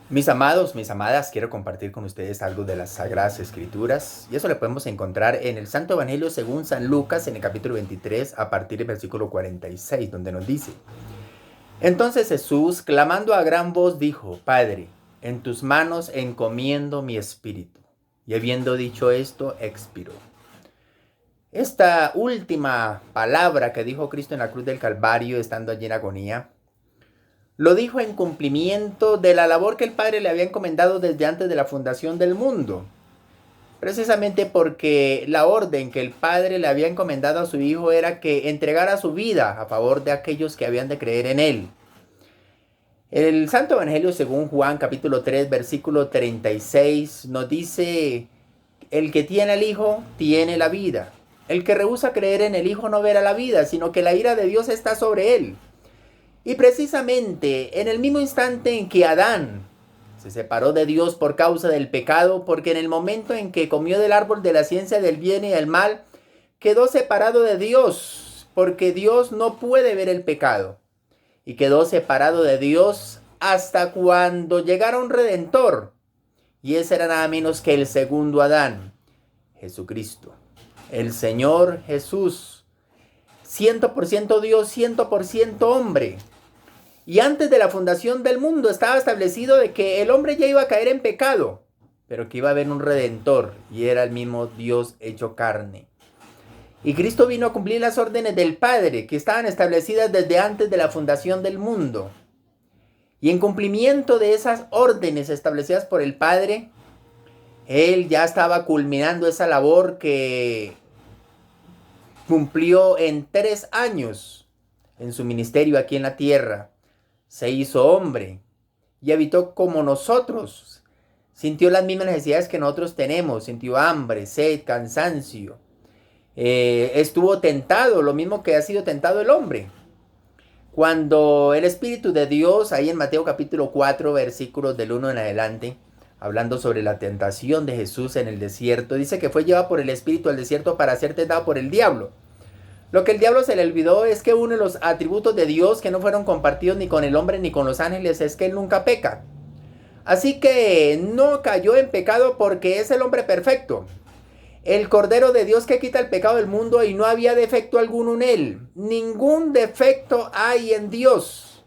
Mis amados, mis amadas, quiero compartir con ustedes algo de las Sagradas Escrituras, y eso lo podemos encontrar en el Santo Evangelio según San Lucas, en el capítulo 23, a partir del versículo 46, donde nos dice: Entonces Jesús, clamando a gran voz, dijo: Padre, en tus manos encomiendo mi espíritu. Y habiendo dicho esto, expiró. Esta última palabra que dijo Cristo en la cruz del Calvario, estando allí en agonía, lo dijo en cumplimiento de la labor que el Padre le había encomendado desde antes de la fundación del mundo. Precisamente porque la orden que el Padre le había encomendado a su Hijo era que entregara su vida a favor de aquellos que habían de creer en Él. El Santo Evangelio según Juan capítulo 3 versículo 36 nos dice: el que tiene al Hijo tiene la vida. El que rehúsa creer en el Hijo no verá la vida, sino que la ira de Dios está sobre él. Y precisamente en el mismo instante en que Adán se separó de Dios por causa del pecado, porque en el momento en que comió del árbol de la ciencia del bien y del mal, quedó separado de Dios, porque Dios no puede ver el pecado. Y quedó separado de Dios hasta cuando llegara un Redentor. Y ese era nada menos que el segundo Adán, Jesucristo. El Señor Jesús, 100% Dios, 100% hombre. Y antes de la fundación del mundo estaba establecido de que el hombre ya iba a caer en pecado, pero que iba a haber un Redentor, y era el mismo Dios hecho carne. Y Cristo vino a cumplir las órdenes del Padre, que estaban establecidas desde antes de la fundación del mundo. Y en cumplimiento de esas órdenes establecidas por el Padre, Él ya estaba culminando esa labor que cumplió en 3 años en su ministerio aquí en la tierra. Se hizo hombre y habitó como nosotros. Sintió las mismas necesidades que nosotros tenemos. Sintió hambre, sed, cansancio. Estuvo tentado, lo mismo que ha sido tentado el hombre. Cuando el Espíritu de Dios, ahí en Mateo capítulo 4, versículos del 1 en adelante, hablando sobre la tentación de Jesús en el desierto, dice que fue llevado por el Espíritu al desierto para ser tentado por el diablo. Lo que el diablo se le olvidó es que uno de los atributos de Dios que no fueron compartidos ni con el hombre ni con los ángeles es que Él nunca peca. Así que no cayó en pecado porque es el hombre perfecto, el Cordero de Dios que quita el pecado del mundo, y no había defecto alguno en Él. Ningún defecto hay en Dios.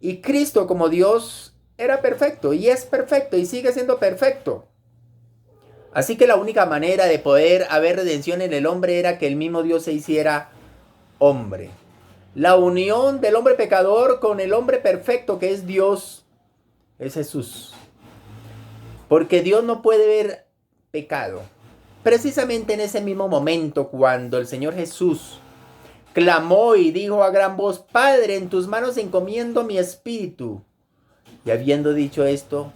Y Cristo como Dios era perfecto y es perfecto y sigue siendo perfecto. Así que la única manera de poder haber redención en el hombre era que el mismo Dios se hiciera hombre. La unión del hombre pecador con el hombre perfecto que es Dios es Jesús. Porque Dios no puede ver pecado. Precisamente en ese mismo momento, cuando el Señor Jesús clamó y dijo a gran voz: Padre, en tus manos encomiendo mi espíritu. Y habiendo dicho esto,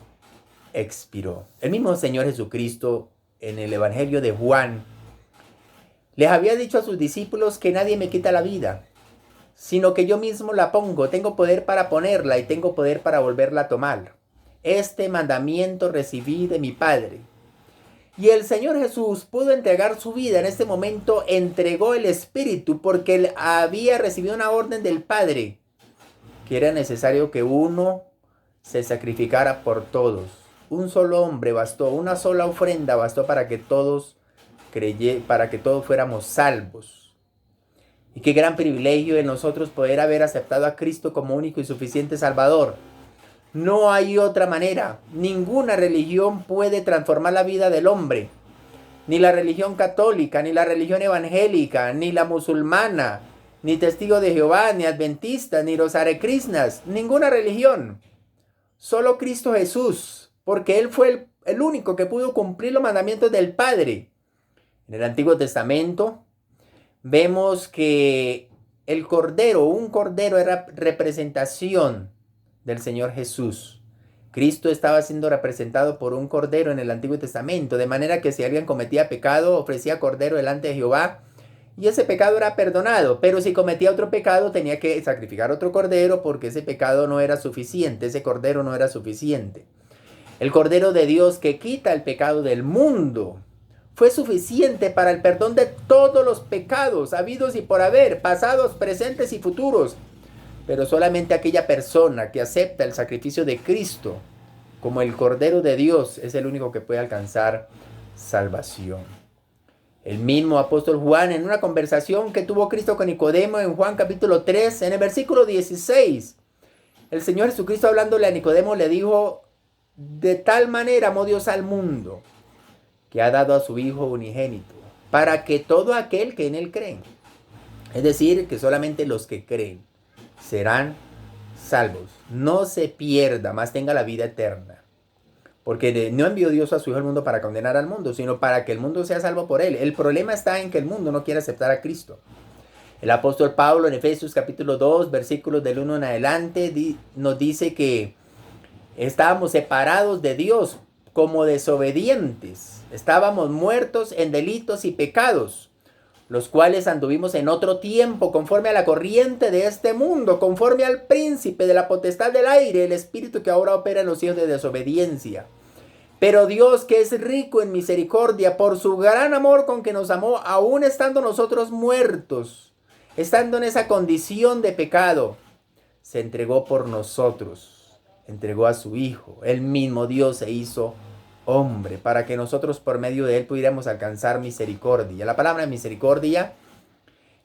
expiró. El mismo Señor Jesucristo en el Evangelio de Juan les había dicho a sus discípulos que nadie me quita la vida, sino que yo mismo la pongo. Tengo poder para ponerla y tengo poder para volverla a tomar. Este mandamiento recibí de mi Padre. Y el Señor Jesús pudo entregar su vida en este momento, entregó el Espíritu porque él había recibido una orden del Padre, que era necesario que uno se sacrificara por todos. Un solo hombre bastó, una sola ofrenda bastó para que todos fuéramos salvos. Y qué gran privilegio de nosotros poder haber aceptado a Cristo como único y suficiente Salvador. No hay otra manera. Ninguna religión puede transformar la vida del hombre. Ni la religión católica, ni la religión evangélica, ni la musulmana, ni testigo de Jehová, ni adventista, ni los Hare Krishnas. Ninguna religión. Solo Cristo Jesús. Porque Él fue el único que pudo cumplir los mandamientos del Padre. En el Antiguo Testamento vemos que el cordero, un cordero, era representación del Señor Jesús. Cristo estaba siendo representado por un cordero en el Antiguo Testamento, de manera que si alguien cometía pecado, ofrecía cordero delante de Jehová y ese pecado era perdonado. Pero si cometía otro pecado, tenía que sacrificar otro cordero, porque ese pecado no era suficiente, ese cordero no era suficiente. El Cordero de Dios que quita el pecado del mundo fue suficiente para el perdón de todos los pecados habidos y por haber, pasados, presentes y futuros. Pero solamente aquella persona que acepta el sacrificio de Cristo como el Cordero de Dios, es el único que puede alcanzar salvación. El mismo apóstol Juan, en una conversación que tuvo Cristo con Nicodemo en Juan capítulo 3, en el versículo 16, el Señor Jesucristo hablándole a Nicodemo le dijo: de tal manera amó Dios al mundo, que ha dado a su Hijo unigénito, para que todo aquel que en él cree, es decir, que solamente los que creen, serán salvos, no se pierda, mas tenga la vida eterna. Porque no envió Dios a su Hijo al mundo para condenar al mundo, sino para que el mundo sea salvo por él. El problema está en que el mundo no quiere aceptar a Cristo. El apóstol Pablo en Efesios capítulo 2, versículos del 1 en adelante, nos dice que estábamos separados de Dios como desobedientes. Estábamos muertos en delitos y pecados, los cuales anduvimos en otro tiempo conforme a la corriente de este mundo, conforme al príncipe de la potestad del aire, el espíritu que ahora opera en los hijos de desobediencia. Pero Dios, que es rico en misericordia, por su gran amor con que nos amó, aun estando nosotros muertos, estando en esa condición de pecado, se entregó por nosotros, entregó a su Hijo. El mismo Dios se hizo hombre, para que nosotros por medio de él pudiéramos alcanzar misericordia. La palabra misericordia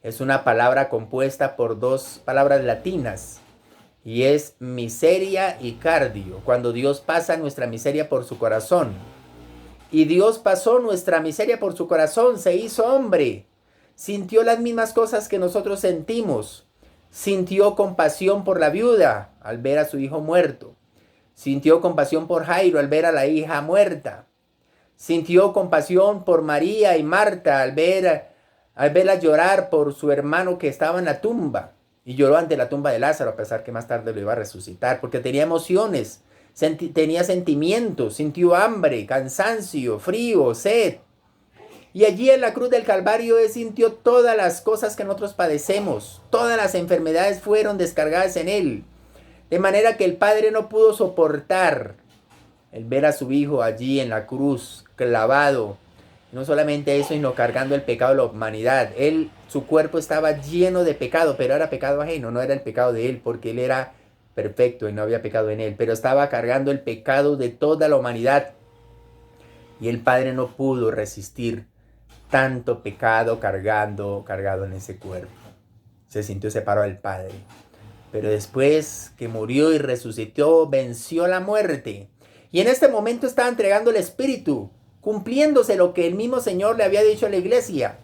es una palabra compuesta por dos palabras latinas, y es miseria y cardio. Cuando Dios pasa nuestra miseria por su corazón, y Dios pasó nuestra miseria por su corazón, se hizo hombre, sintió las mismas cosas que nosotros sentimos, sintió compasión por la viuda al ver a su hijo muerto. Sintió compasión por Jairo al ver a la hija muerta. Sintió compasión por María y Marta al verlas llorar por su hermano que estaba en la tumba. Y lloró ante la tumba de Lázaro, a pesar que más tarde lo iba a resucitar, porque tenía emociones, tenía sentimientos, sintió hambre, cansancio, frío, sed. Y allí en la cruz del Calvario él sintió todas las cosas que nosotros padecemos. Todas las enfermedades fueron descargadas en él. De manera que el Padre no pudo soportar el ver a su Hijo allí en la cruz, clavado. No solamente eso, sino cargando el pecado de la humanidad. Su cuerpo estaba lleno de pecado, pero era pecado ajeno, no era el pecado de él, porque él era perfecto y no había pecado en él. Pero estaba cargando el pecado de toda la humanidad. Y el Padre no pudo resistir tanto pecado cargado en ese cuerpo. Se sintió separado del Padre. Pero después que murió y resucitó, venció la muerte. Y en este momento estaba entregando el Espíritu, cumpliéndose lo que el mismo Señor le había dicho a la iglesia.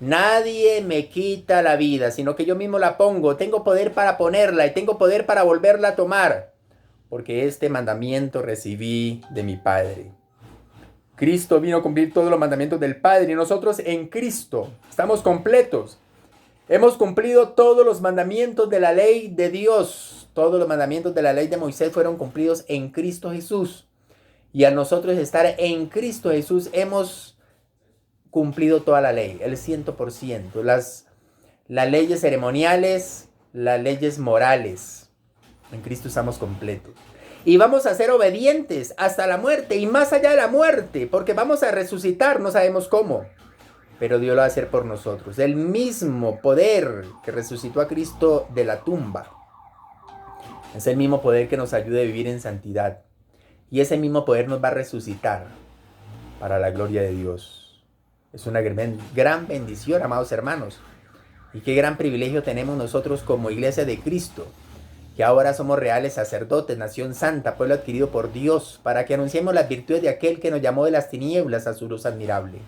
Nadie me quita la vida, sino que yo mismo la pongo. Tengo poder para ponerla y tengo poder para volverla a tomar, porque este mandamiento recibí de mi Padre. Cristo vino a cumplir todos los mandamientos del Padre y nosotros en Cristo estamos completos. Hemos cumplido todos los mandamientos de la ley de Dios. Todos los mandamientos de la ley de Moisés fueron cumplidos en Cristo Jesús. Y a nosotros estar en Cristo Jesús hemos cumplido toda la ley, el 100%. Las leyes ceremoniales, las leyes morales. En Cristo estamos completos. Y vamos a ser obedientes hasta la muerte y más allá de la muerte, porque vamos a resucitar, no sabemos cómo. Pero Dios lo va a hacer por nosotros. El mismo poder que resucitó a Cristo de la tumba es el mismo poder que nos ayuda a vivir en santidad. Y ese mismo poder nos va a resucitar para la gloria de Dios. Es una gran bendición, amados hermanos. Y qué gran privilegio tenemos nosotros como iglesia de Cristo, que ahora somos reales sacerdotes, nación santa, pueblo adquirido por Dios, para que anunciemos las virtudes de aquel que nos llamó de las tinieblas a su luz admirable.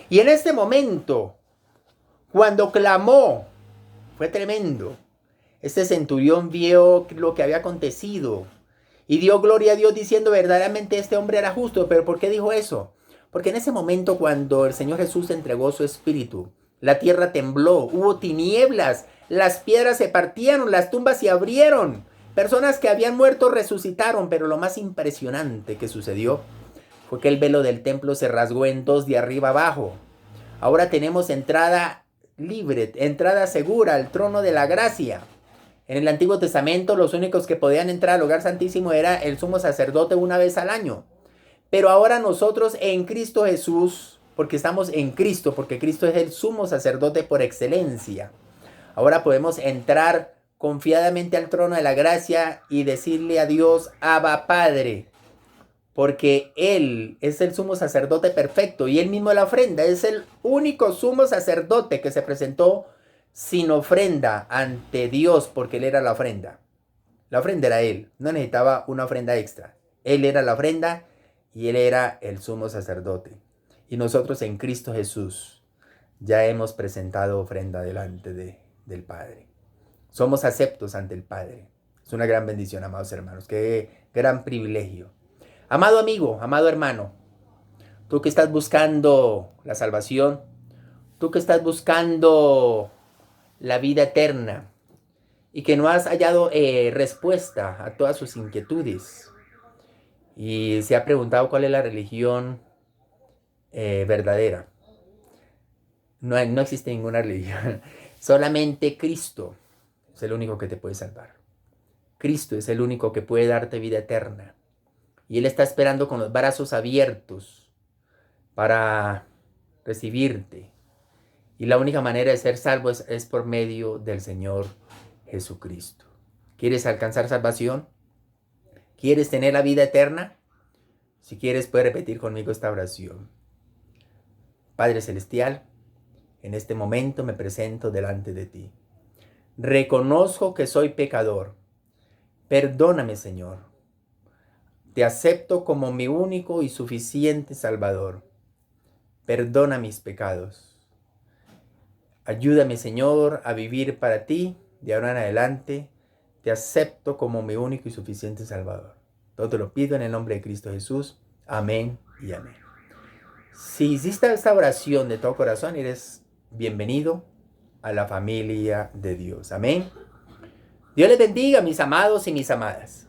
Y en este momento, cuando clamó, fue tremendo. Este centurión vio lo que había acontecido y dio gloria a Dios diciendo: verdaderamente este hombre era justo. ¿Pero por qué dijo eso? Porque en ese momento, cuando el Señor Jesús entregó su espíritu, la tierra tembló, hubo tinieblas, las piedras se partieron, las tumbas se abrieron, personas que habían muerto resucitaron. Pero lo más impresionante que sucedió fue que el velo del templo se rasgó en dos de arriba abajo. Ahora tenemos entrada libre, entrada segura al trono de la gracia. En el Antiguo Testamento los únicos que podían entrar al lugar santísimo era el sumo sacerdote una vez al año. Pero ahora nosotros en Cristo Jesús, porque estamos en Cristo, porque Cristo es el sumo sacerdote por excelencia, ahora podemos entrar confiadamente al trono de la gracia y decirle a Dios: Abba Padre. porque Él es el sumo sacerdote perfecto y Él mismo es la ofrenda. Es el único sumo sacerdote que se presentó sin ofrenda ante Dios, porque Él era la ofrenda. La ofrenda era Él, no necesitaba una ofrenda extra. Él era la ofrenda y Él era el sumo sacerdote. Y nosotros en Cristo Jesús ya hemos presentado ofrenda delante del Padre. Somos aceptos ante el Padre. Es una gran bendición, amados hermanos. Qué gran privilegio. Amado amigo, amado hermano, tú que estás buscando la salvación, tú que estás buscando la vida eterna y que no has hallado respuesta a todas sus inquietudes y se ha preguntado cuál es la religión verdadera. No existe ninguna religión, solamente Cristo es el único que te puede salvar. Cristo es el único que puede darte vida eterna. Y Él está esperando con los brazos abiertos para recibirte. Y la única manera de ser salvo es por medio del Señor Jesucristo. ¿Quieres alcanzar salvación? ¿Quieres tener la vida eterna? Si quieres, puedes repetir conmigo esta oración. Padre Celestial, en este momento me presento delante de ti. Reconozco que soy pecador. Perdóname, Señor. Te acepto como mi único y suficiente Salvador. Perdona mis pecados. Ayúdame, Señor, a vivir para ti de ahora en adelante. Te acepto como mi único y suficiente Salvador. Todo te lo pido en el nombre de Cristo Jesús. Amén y amén. Si hiciste esta oración de todo corazón, eres bienvenido a la familia de Dios. Amén. Dios les bendiga, mis amados y mis amadas.